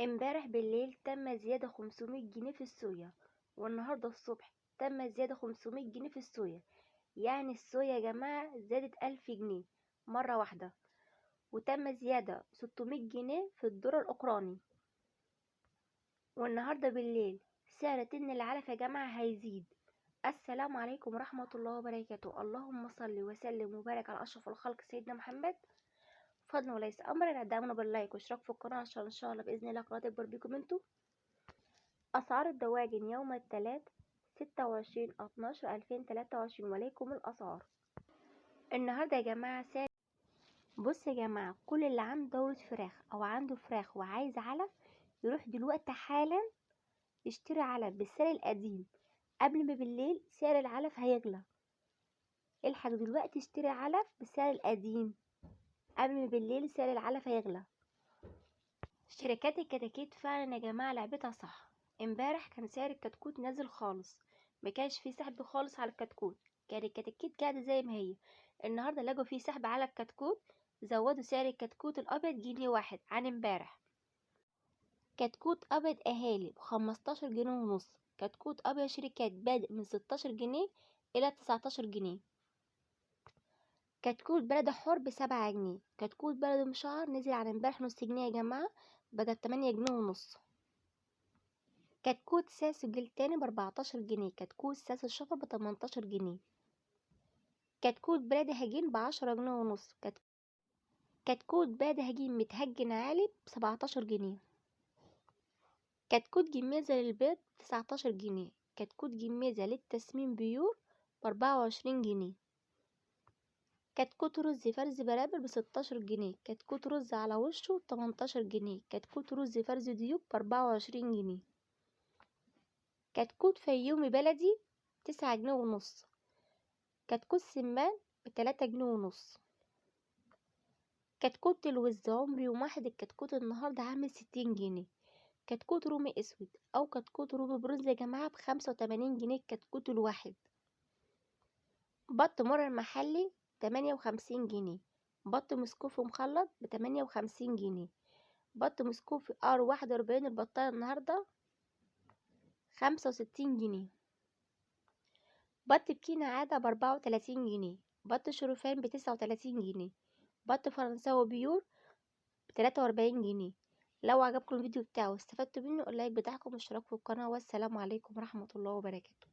امبارح بالليل تم زيادة 500 جنيه في الصويا، والنهاردة الصبح تم زيادة 500 جنيه في الصويا. يعني الصويا يا جماعة زادت 1000 جنيه مرة واحدة، وتم زيادة 600 جنيه في الذرة الأوكراني. والنهاردة بالليل سعر طن العلف يا جماعة هيزيد. السلام عليكم ورحمة الله وبركاته. اللهم صل وسلم وبارك على أشرف الخلق سيدنا محمد. فضلا وليس أمرا، دعمونا باللايك واشتراك في القناة عشان إن شاء الله بإذن الله القناة تكبر بيكم انتوا. أسعار الدواجن يوم الثلاث 26/12/2023، وليكم الأسعار. النهاردة يا جماعة بص يا جماعة، كل اللي عنده دورة فراخ أو عنده فراخ وعايز علف يروح دلوقتي حالا يشتري علف بالسعر القديم قبل ما بالليل سعر العلف هيغلى. الحق دلوقتي اشتري علف بالسعر القديم قبل ما بالليل سعر العلف هيغلى. شركات الكتاكيت فعلا يا جماعة لعبتها صح. امبارح كان سعر الكتكوت نازل خالص، ما كانش فيه سحب خالص على الكتكوت، كان الكتاكيت قاعدة زي ما هي. النهاردة لقوا فيه سحب على الكتكوت، زودوا سعر الكتكوت الأبيض جنيه واحد عن امبارح. كتكوت أبيض أهالي ب15 جنيه ونص، كتكوت أبيض شركات بادئ من 16 جنيه إلى 19 جنيه. كتكوت بلدي حر ب7 جنيه، كتكوت بلدي مشعر نزل عن امبارح نص جنيه يا جماعة، بدل 8 جنيه ونص. كتكوت ساس جلتاني ب14 جنيه، كتكوت ساس الشفر ب18 جنيه. كتكوت بلدي هجين ب10 جنيه ونص، كتكوت بلدي هجين متهجن عالي ب17 جنيه. كتكوت جميزة للبيض ب19 جنيه، كتكوت جميزة للتسمين بيور ب24 جنيه. كتكوت رز فرز برابر ب16 جنيه، كتكوت رز على وشه ب18 جنيه، كتكوت رز فرز ديوب ب24 جنيه. كتكوت فيومي بلدي ب9 جنيه ونص، كتكوت سمان ب3 جنيه ونص. كتكوت الوز عمري يوم واحد، الكتكوت النهاردة عامل 60 جنيه. كتكوت رومي اسود او كتكوت رومي برونز يا جماعة ب85 جنيه الكتكوت الواحد. بط مر المحلي 58 جنيه، بط مسكوفي مخلط ب58 جنيه، بط مسكوفي R41 البطاية النهاردة 65 جنيه. بط بكينة عادة ب34 جنيه، بط شرفان ب39 جنيه، بط فرنساوي بيور ب43 جنيه. لو عجبكم الفيديو بتاعي واستفدتوا منه اللايك بتاعكم والاشتراك في القناة، والسلام عليكم ورحمة الله وبركاته.